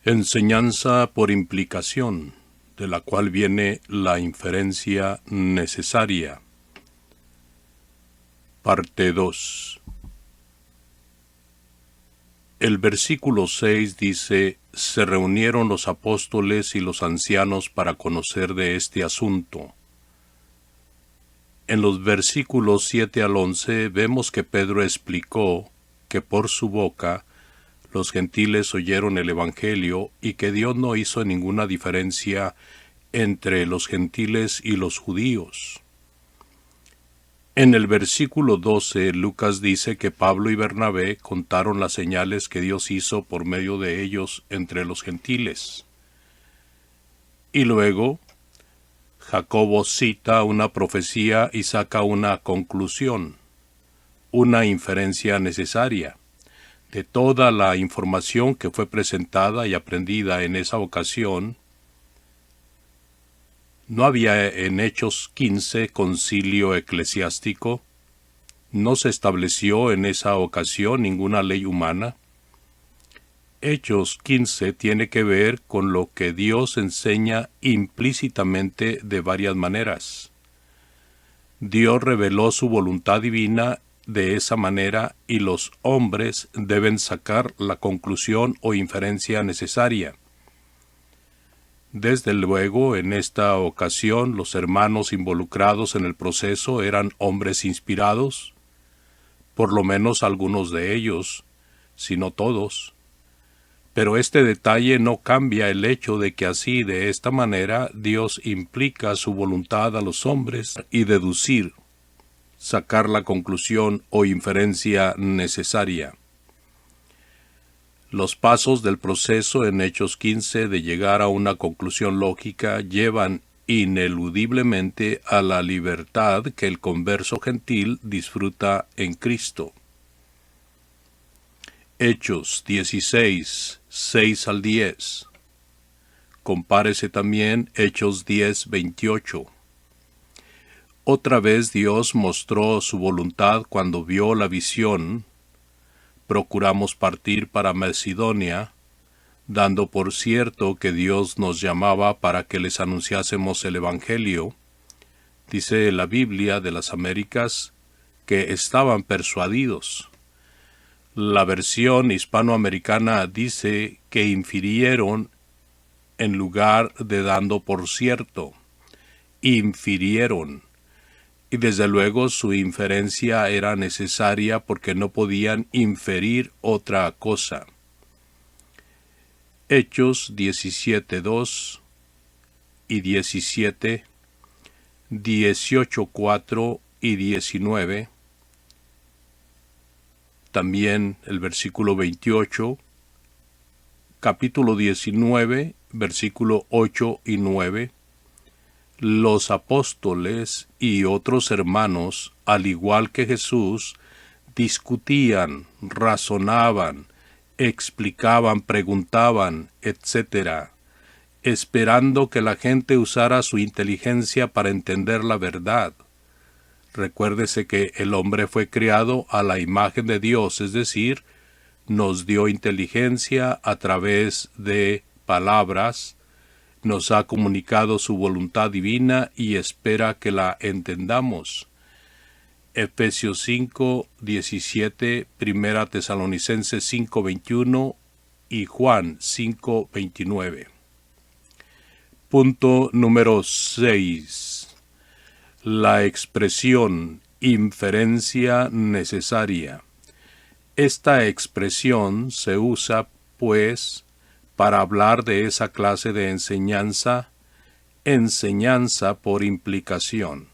Enseñanza por implicación, de la cual viene la inferencia necesaria. Parte 2. El versículo 6 dice: se reunieron los apóstoles y los ancianos para conocer de este asunto. En los versículos 7 al 11 vemos que Pedro explicó que por su boca los gentiles oyeron el Evangelio y que Dios no hizo ninguna diferencia entre los gentiles y los judíos. En el versículo 12, Lucas dice que Pablo y Bernabé contaron las señales que Dios hizo por medio de ellos entre los gentiles. Y luego, Jacobo cita una profecía y saca una conclusión, una inferencia necesaria. De toda la información que fue presentada y aprendida en esa ocasión, no había en Hechos 15 concilio eclesiástico, no se estableció en esa ocasión ninguna ley humana. Hechos 15 tiene que ver con lo que Dios enseña implícitamente de varias maneras. Dios reveló su voluntad divina de esa manera y los hombres deben sacar la conclusión o inferencia necesaria. Desde luego, en esta ocasión, los hermanos involucrados en el proceso eran hombres inspirados, por lo menos algunos de ellos, si no todos. Pero este detalle no cambia el hecho de que así, de esta manera, Dios implica su voluntad a los hombres y deducir, sacar la conclusión o inferencia necesaria. Los pasos del proceso en Hechos 15 de llegar a una conclusión lógica llevan ineludiblemente a la libertad que el converso gentil disfruta en Cristo. Hechos 16, 6 al 10. Compárese también Hechos 10, 28. Otra vez Dios mostró su voluntad cuando vio la visión. Procuramos partir para Macedonia, dando por cierto que Dios nos llamaba para que les anunciásemos el Evangelio. Dice la Biblia de las Américas que estaban persuadidos. La versión hispanoamericana dice que infirieron en lugar de dando por cierto. Infirieron. Y desde luego su inferencia era necesaria porque no podían inferir otra cosa. Hechos 17:2 y 17, 18:4 y 19. También el versículo 28, capítulo 19, versículo 8 y 9. Los apóstoles y otros hermanos, al igual que Jesús, discutían, razonaban, explicaban, preguntaban, etc., esperando que la gente usara su inteligencia para entender la verdad. Recuérdese que el hombre fue creado a la imagen de Dios, es decir, nos dio inteligencia a través de palabras, nos ha comunicado su voluntad divina y espera que la entendamos. Efesios 5, 17, Primera Tesalonicenses 5, 21 y Juan 5, 29. Punto número 6. La expresión inferencia necesaria. Esta expresión se usa, pues, para hablar de esa clase de enseñanza por implicación.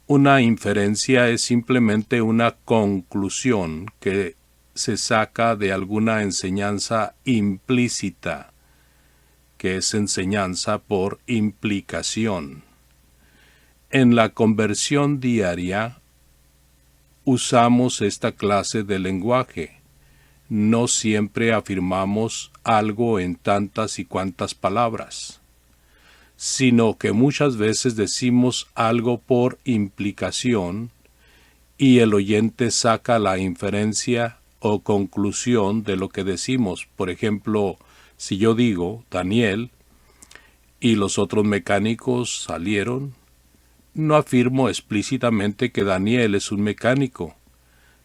Una inferencia es simplemente una conclusión que se saca de alguna enseñanza implícita, que es enseñanza por implicación. En la conversión diaria usamos esta clase de lenguaje. No siempre afirmamos algo en tantas y cuantas palabras, sino que muchas veces decimos algo por implicación y el oyente saca la inferencia o conclusión de lo que decimos. Por ejemplo, Si yo digo Daniel y los otros mecánicos salieron, no afirmo explícitamente que Daniel es un mecánico,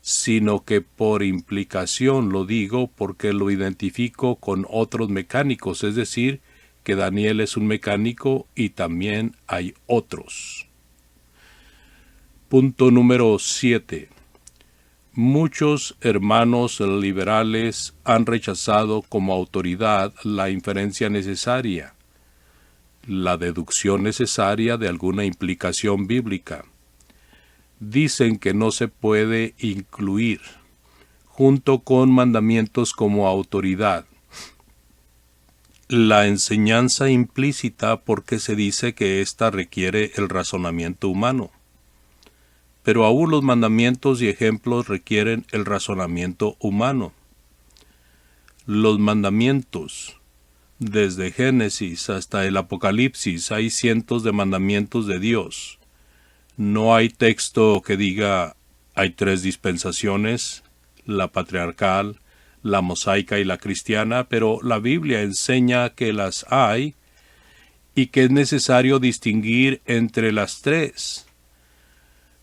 sino que por implicación lo digo porque lo identifico con otros mecánicos, es decir, que Daniel es un mecánico y también hay otros. Punto número 7. Muchos hermanos liberales han rechazado como autoridad la inferencia necesaria, la deducción necesaria de alguna implicación bíblica. Dicen que no se puede incluir, junto con mandamientos como autoridad, la enseñanza implícita porque se dice que ésta requiere el razonamiento humano. Pero aún los mandamientos y ejemplos requieren el razonamiento humano. Los mandamientos, desde Génesis hasta el Apocalipsis, hay cientos de mandamientos de Dios. No hay texto que diga hay 3 dispensaciones, la patriarcal, la mosaica y la cristiana, pero la Biblia enseña que las hay y que es necesario distinguir entre las 3.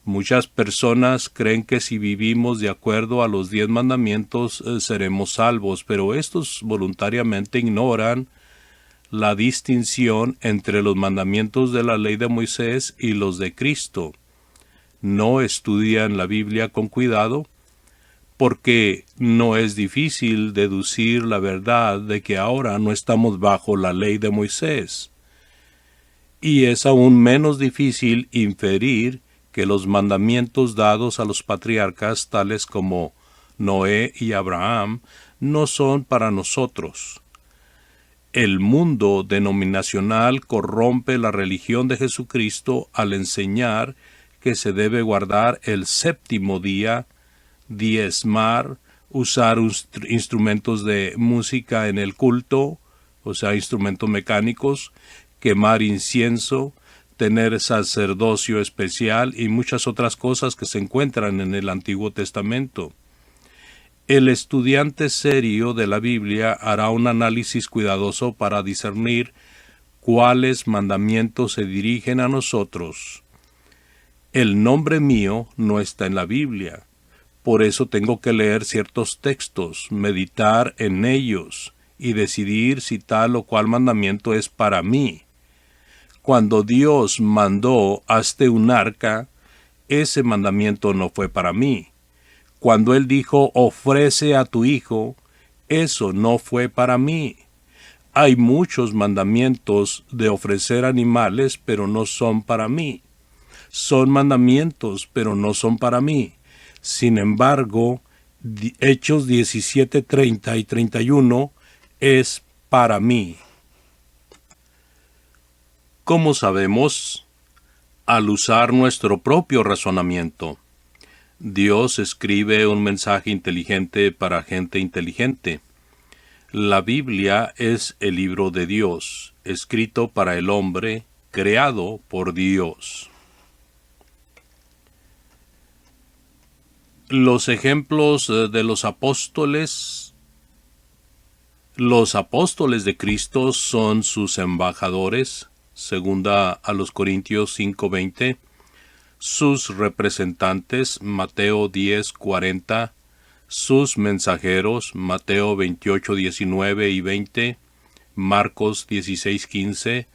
Muchas personas creen que si vivimos de acuerdo a los 10 mandamientos seremos salvos, pero estos voluntariamente ignoran la distinción entre los mandamientos de la ley de Moisés y los de Cristo. No estudian la Biblia con cuidado porque no es difícil deducir la verdad de que ahora no estamos bajo la ley de Moisés. Y es aún menos difícil inferir que los mandamientos dados a los patriarcas, tales como Noé y Abraham, no son para nosotros. El mundo denominacional corrompe la religión de Jesucristo al enseñar que se debe guardar el 7º día, diezmar, usar instrumentos de música en el culto, o sea, instrumentos mecánicos, quemar incienso, tener sacerdocio especial y muchas otras cosas que se encuentran en el Antiguo Testamento. El estudiante serio de la Biblia hará un análisis cuidadoso para discernir cuáles mandamientos se dirigen a nosotros. El nombre mío no está en la Biblia, por eso tengo que leer ciertos textos, meditar en ellos y decidir si tal o cual mandamiento es para mí. Cuando Dios mandó hazte un arca, ese mandamiento no fue para mí. Cuando Él dijo ofrece a tu hijo, eso no fue para mí. Hay muchos mandamientos de ofrecer animales, pero no son para mí. Son mandamientos, pero no son para mí. Sin embargo, Hechos 17:30 y 31 es para mí. ¿Cómo sabemos? Al usar nuestro propio razonamiento. Dios escribe un mensaje inteligente para gente inteligente. La Biblia es el libro de Dios, escrito para el hombre, creado por Dios. Los ejemplos de los apóstoles. Los apóstoles de Cristo son sus embajadores, segunda a los Corintios 5:20, sus representantes, Mateo 10:40, sus mensajeros, Mateo 28:19 y 20, Marcos 16:15,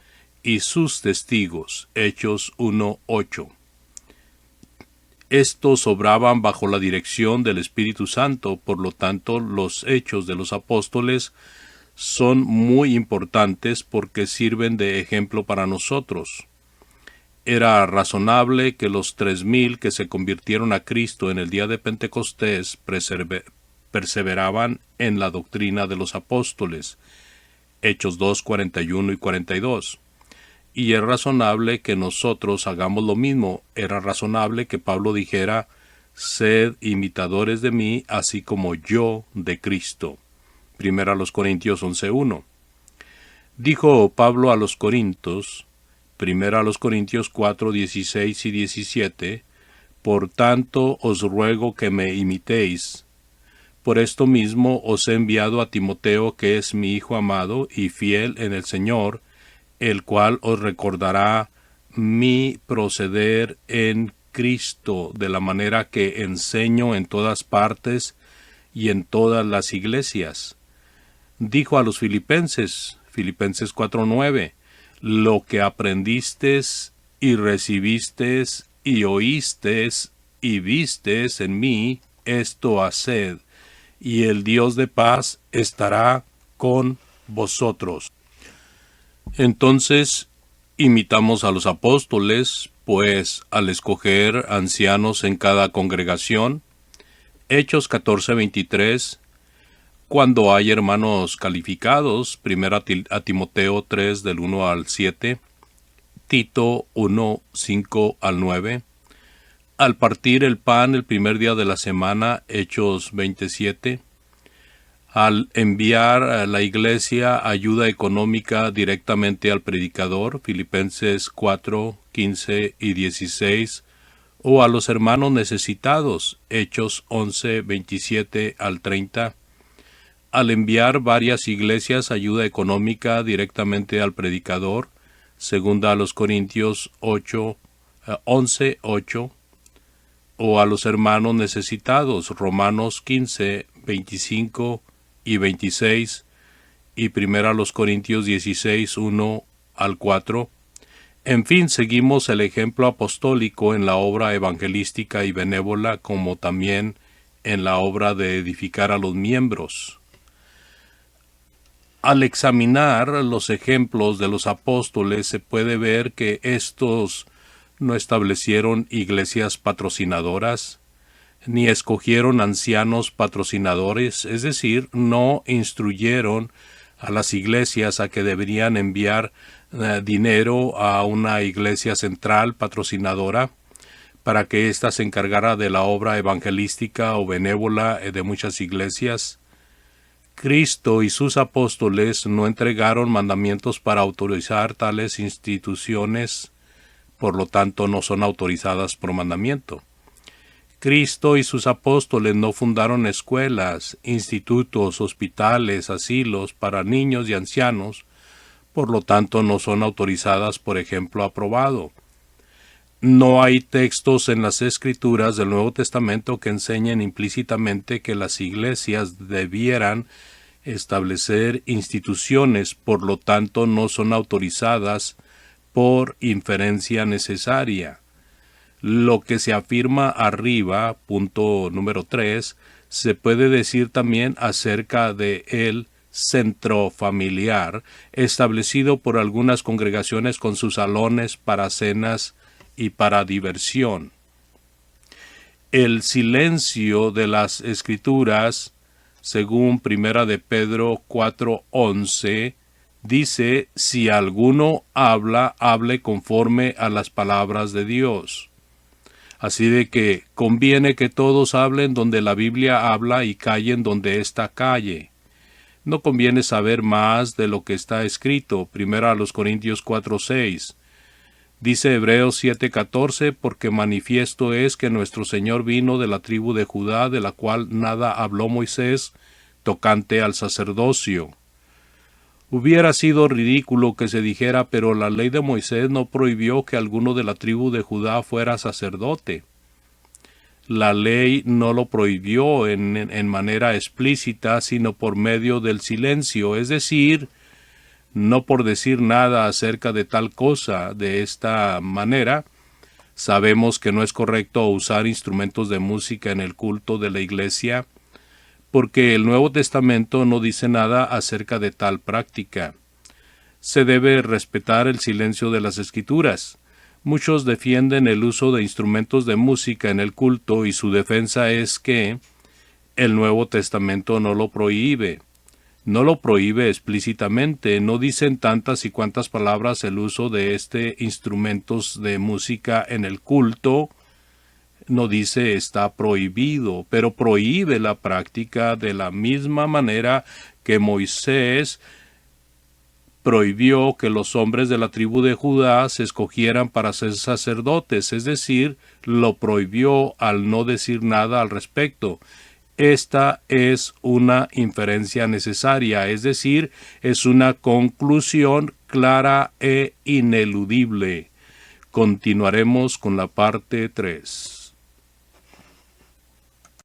y sus testigos, Hechos 1:8. Estos obraban bajo la dirección del Espíritu Santo, por lo tanto, los hechos de los apóstoles son muy importantes porque sirven de ejemplo para nosotros. Era razonable que los 3,000 que se convirtieron a Cristo en el día de Pentecostés perseveraban en la doctrina de los apóstoles, Hechos 2:41 y 42. Y es razonable que nosotros hagamos lo mismo. Era razonable que Pablo dijera, sed imitadores de mí, así como yo de Cristo. Primera a los Corintios 11:1. Dijo Pablo a los Corintios, Primera a los Corintios 4:16 y 17, por tanto os ruego que me imitéis, Por esto mismo os he enviado a Timoteo, que es mi hijo amado y fiel en el Señor, el cual os recordará mi proceder en Cristo, de la manera que enseño en todas partes y en todas las iglesias. Dijo a los Filipenses, Filipenses 4:9, lo que aprendisteis y recibisteis y oísteis y visteis en mí, esto haced, y el Dios de paz estará con vosotros. Entonces, imitamos a los apóstoles, pues al escoger ancianos en cada congregación, Hechos 14:23, cuando hay hermanos calificados, 1 a Timoteo 3 del 1 al 7, Tito 1, 5 al 9, al partir el pan el primer día de la semana, Hechos 27, al enviar a la iglesia ayuda económica directamente al predicador, Filipenses 4, 15 y 16, o a los hermanos necesitados, Hechos 11, 27 al 30, al enviar varias iglesias ayuda económica directamente al predicador, segunda a los Corintios 11, 8, o a los hermanos necesitados, Romanos 15, 25 y 26, y primera a los Corintios 16, 1 al 4. En fin, seguimos el ejemplo apostólico en la obra evangelística y benévola, como también en la obra de edificar a los miembros. Al examinar los ejemplos de los apóstoles, se puede ver que estos no establecieron iglesias patrocinadoras, ni escogieron ancianos patrocinadores, es decir, no instruyeron a las iglesias a que deberían enviar dinero a una iglesia central patrocinadora para que ésta se encargara de la obra evangelística o benévola de muchas iglesias. Cristo y sus apóstoles no entregaron mandamientos para autorizar tales instituciones, por lo tanto no son autorizadas por mandamiento. Cristo y sus apóstoles no fundaron escuelas, institutos, hospitales, asilos para niños y ancianos, por lo tanto no son autorizadas por ejemplo aprobado. No hay textos en las Escrituras del Nuevo Testamento que enseñen implícitamente que las iglesias debieran establecer instituciones, por lo tanto no son autorizadas por inferencia necesaria. Lo que se afirma arriba, punto número 3, se puede decir también acerca de el centro familiar, establecido por algunas congregaciones con sus salones para cenas y para diversión. El silencio de las Escrituras, según 1 de Pedro 4:11, dice, si alguno habla, hable conforme a las palabras de Dios. Así de que conviene que todos hablen donde la Biblia habla y callen donde ésta calle. No conviene saber más de lo que está escrito. 1 Corintios 4:6. Dice Hebreos 7:14, porque manifiesto es que nuestro Señor vino de la tribu de Judá, de la cual nada habló Moisés tocante al sacerdocio. Hubiera sido ridículo que se dijera, pero la ley de Moisés no prohibió que alguno de la tribu de Judá fuera sacerdote. La ley no lo prohibió en manera explícita, sino por medio del silencio, es decir, no por decir nada acerca de tal cosa. De esta manera, sabemos que no es correcto usar instrumentos de música en el culto de la iglesia, porque el Nuevo Testamento no dice nada acerca de tal práctica. Se debe respetar el silencio de las Escrituras. Muchos defienden el uso de instrumentos de música en el culto y su defensa es que el Nuevo Testamento no lo prohíbe. No lo prohíbe explícitamente, no dicen tantas y cuantas palabras el uso de instrumentos de música en el culto, no dice está prohibido, pero prohíbe la práctica de la misma manera que Moisés prohibió que los hombres de la tribu de Judá se escogieran para ser sacerdotes, es decir, lo prohibió al no decir nada al respecto. Esta es una inferencia necesaria, es decir, es una conclusión clara e ineludible. Continuaremos con la parte 3.